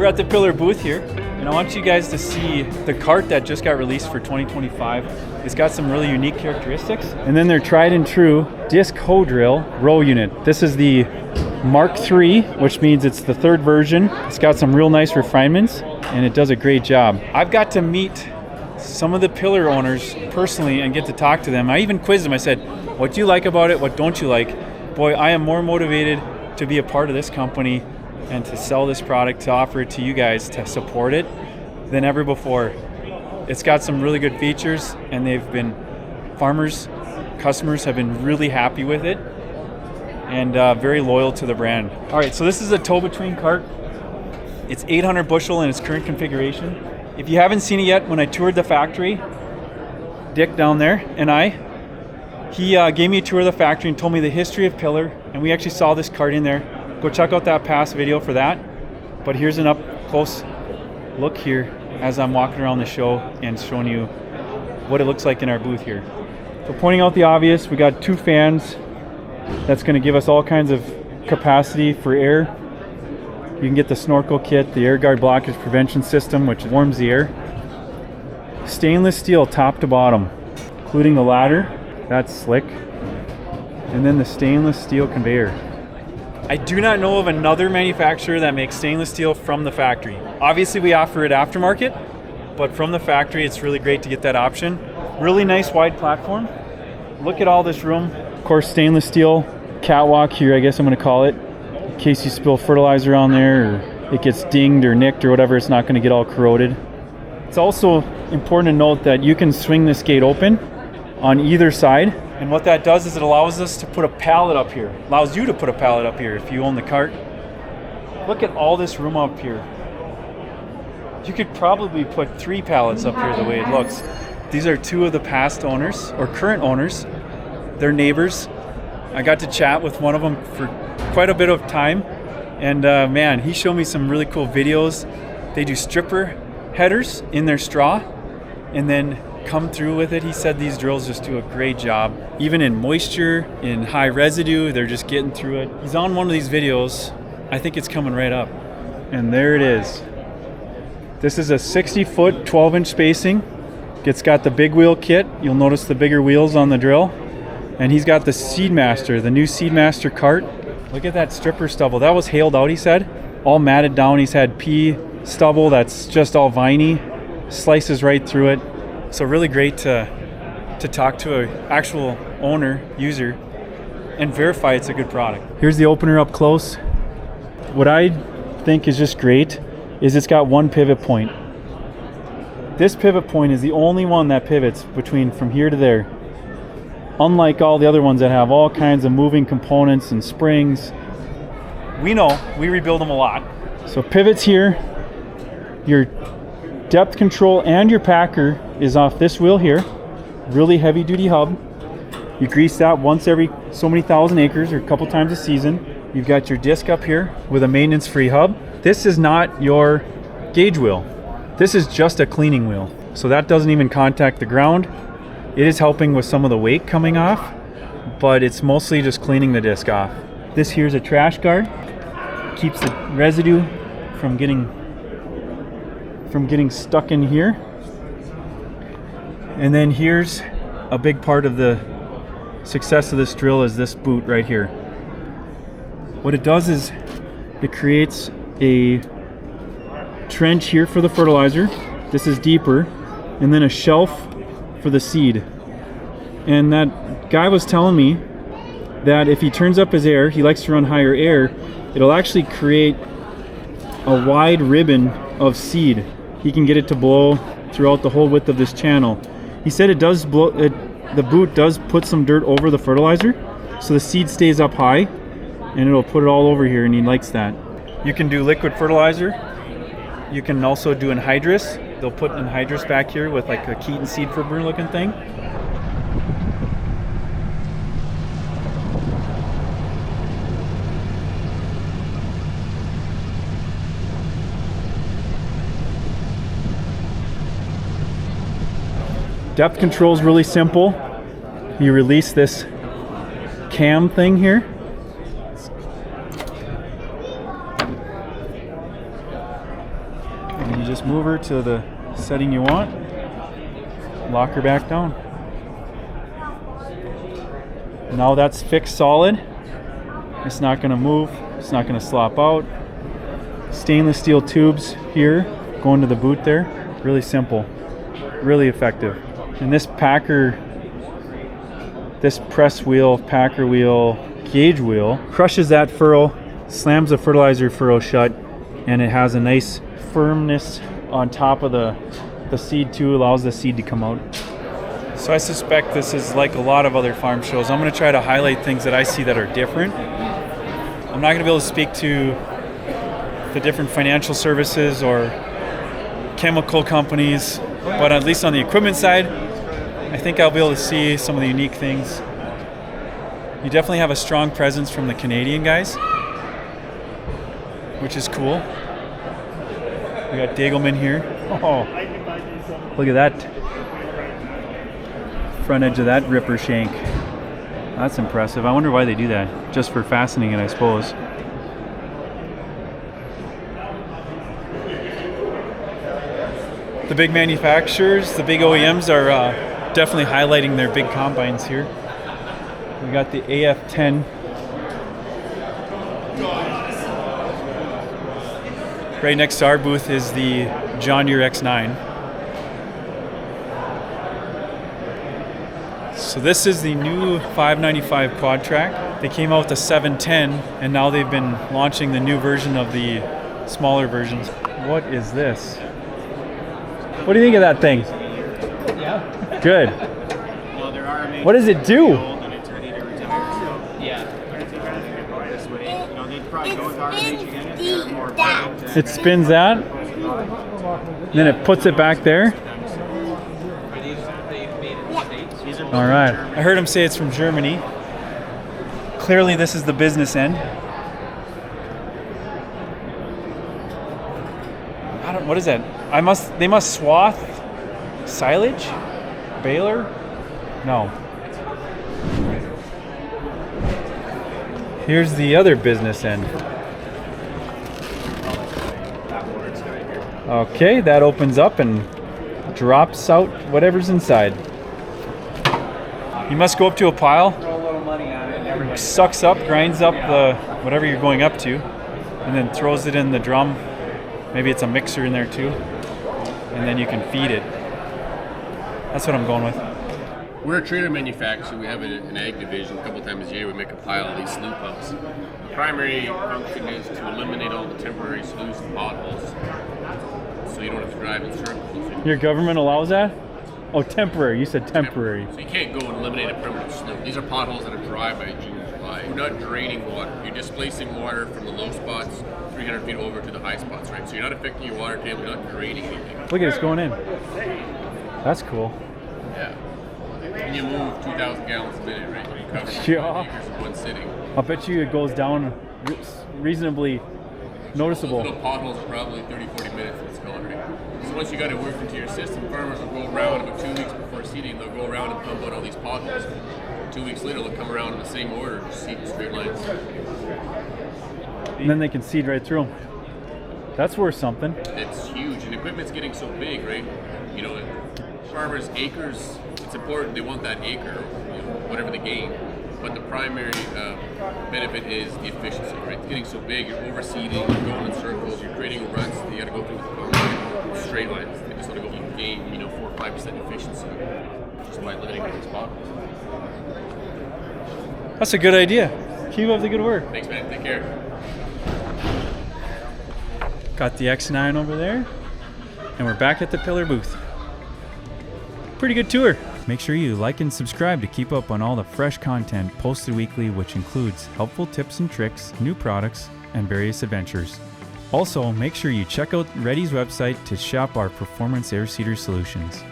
We're at the Pillar booth here, and I want you guys to see the cart that just got released for 2025. It's got some really unique characteristics. And then their tried and true disc hoe drill row unit. This is the Mark III, which means it's the third version. It's got some real nice refinements, and it does a great job. I've got to meet some of the Pillar owners personally and get to talk to them. I even quizzed them. I said, what do you like about it? What don't you like? Boy, I am more motivated to be a part of this company and to sell this product, to offer it to you guys, to support it than ever before. It's got some really good features, and customers have been really happy with it and very loyal to the brand. All right, so this is a tow-between cart. It's 800 bushel in its current configuration. If you haven't seen it yet, when I toured the factory, Dick down there he gave me a tour of the factory and told me the history of Pillar, and we actually saw this cart in there. Go check out that past video for that. But here's an up close look here as I'm walking around the show and showing you what it looks like in our booth here. So pointing out the obvious, we got 2 fans. That's going to give us all kinds of capacity for air. You can get the snorkel kit, the air guard blockage prevention system, which warms the air. Stainless steel top to bottom, including the ladder. That's slick. And then the stainless steel conveyor. I do not know of another manufacturer that makes stainless steel from the factory. Obviously we offer it aftermarket, but from the factory it's really great to get that option. Really nice wide platform. Look at all this room. Of course, stainless steel catwalk here, I guess I'm going to call it. In case you spill fertilizer on there or it gets dinged or nicked or whatever, it's not going to get all corroded. It's also important to note that you can swing this gate open on either side. And what that does is it allows us to put a pallet up here. Allows you to put a pallet up here if you own the cart. Look at all this room up here. You could probably put 3 pallets up here the way it looks. These are 2 of the past owners, or current owners. They're neighbors. I got to chat with one of them for quite a bit of time. And man, he showed me some really cool videos. They do stripper headers in their straw and then come through with it. He said these drills just do a great job. Even in moisture, in high residue, they're just getting through it. He's on one of these videos. I think it's coming right up. And there it is. This is a 60-foot, 12-inch spacing. It's got the big wheel kit. You'll notice the bigger wheels on the drill. And he's got the Seedmaster, the new Seedmaster cart. Look at that stripper stubble. That was hailed out, he said. All matted down. He's had pea stubble that's just all viney. Slices right through it. So really great to talk to an actual owner, user, and verify it's a good product. Here's the opener up close. What I think is just great is it's got one pivot point. This pivot point is the only one that pivots between from here to there. Unlike all the other ones that have all kinds of moving components and springs. We know, we rebuild them a lot. So pivots here, your depth control and your packer is off this wheel here. Really heavy duty hub. You grease that once every so many thousand acres or a couple times a season. You've got your disc up here with a maintenance free hub. This is not your gauge wheel. This is just a cleaning wheel. So that doesn't even contact the ground. It is helping with some of the weight coming off, but it's mostly just cleaning the disc off. This here's a trash guard. Keeps the residue from getting stuck in here. And then here's a big part of the success of this drill is this boot right here. What it does is it creates a trench here for the fertilizer. This is deeper, and then a shelf for the seed. And that guy was telling me that if he turns up his air, he likes to run higher air, it'll actually create a wide ribbon of seed. He can get it to blow throughout the whole width of this channel. He said it does blow, the boot does put some dirt over the fertilizer, so the seed stays up high, and it'll put it all over here, and he likes that. You can do liquid fertilizer. You can also do anhydrous. They'll put anhydrous back here with like a Keaton seed fibber looking thing. Depth control is really simple. You release this cam thing here. Just move her to the setting you want. Lock her back down. Now that's fixed solid. It's not going to move. It's not going to slop out. Stainless steel tubes here going to the boot there. Really simple. Really effective. And this packer, this press wheel, packer wheel, gauge wheel crushes that furrow, slams the fertilizer furrow shut, and it has a nice firmness on top of the seed too, allows the seed to come out. So I suspect this is like a lot of other farm shows. I'm going to try to highlight things that I see that are different. I'm not going to be able to speak to the different financial services or chemical companies, but at least on the equipment side, I think I'll be able to see some of the unique things. You definitely have a strong presence from the Canadian guys, which is cool. We got Delman here. Oh, look at that. Front edge of that ripper shank. That's impressive. I wonder why they do that. Just for fastening it, I suppose. The big manufacturers, the big OEMs are definitely highlighting their big combines here. We got the AF10. Right next to our booth is the John Deere X9. So this is the new 595 Quadtrac. They came out with the 710, and now they've been launching the new version of the smaller versions. What is this? What do you think of that thing? Yeah. Good. Well, there are what does it do? It spins that, then it puts it back there. All right. I heard him say it's from Germany. Clearly, this is the business end. I don't. What is that? They must swath silage, baler. No. Here's the other business end. Okay, that opens up and drops out whatever's inside. You must go up to a pile, sucks up, grinds up the whatever you're going up to, and then throws it in the drum. Maybe it's a mixer in there too, and then you can feed it. That's what I'm going with. We're a trailer manufacturer. We have an ag division. A couple times a year we make a pile of these slough pumps. The primary function is to eliminate all the temporary sloughs and potholes, so you don't have to drive in circles. Your government allows that? Oh, temporary. You said temporary. So you can't go and eliminate a permanent slough. These are potholes that are dry by June, July. You're not draining water. You're displacing water from the low spots 300 feet over to the high spots, right? So you're not affecting your water table. You're not draining anything. Look at it's going in. That's cool. Yeah. And you move 2,000 gallons a minute, right? You cover 5 acres in one sitting. I'll bet you it goes down reasonably noticeable. Those little potholes are probably 30-40 minutes in this color, right? So once you got it worked into your system, farmers will go around about 2 weeks before seeding. They'll go around and pump out all these potholes. 2 weeks later, they'll come around in the same order, just seed in straight lines. And then they can seed right through them. That's worth something. It's huge, and equipment's getting so big, right? You know, farmers' acres, it's important. They want that acre, you know, whatever the gain. But the primary benefit is the efficiency, right? It's getting so big, you're overseeding, you're going in circles, you're creating ruts. You got to go through the combine, straight lines. They just want to go and gain, 4 or 5% efficiency just by eliminating these potholes. That's a good idea. Keep up the good work. Thanks, man. Take care. Got the X9 over there, and we're back at the Pillar booth. Pretty good tour. Make sure you like and subscribe to keep up on all the fresh content posted weekly, which includes helpful tips and tricks, new products, and various adventures. Also, make sure you check out RedE.Ag's website to shop our performance air seeder solutions.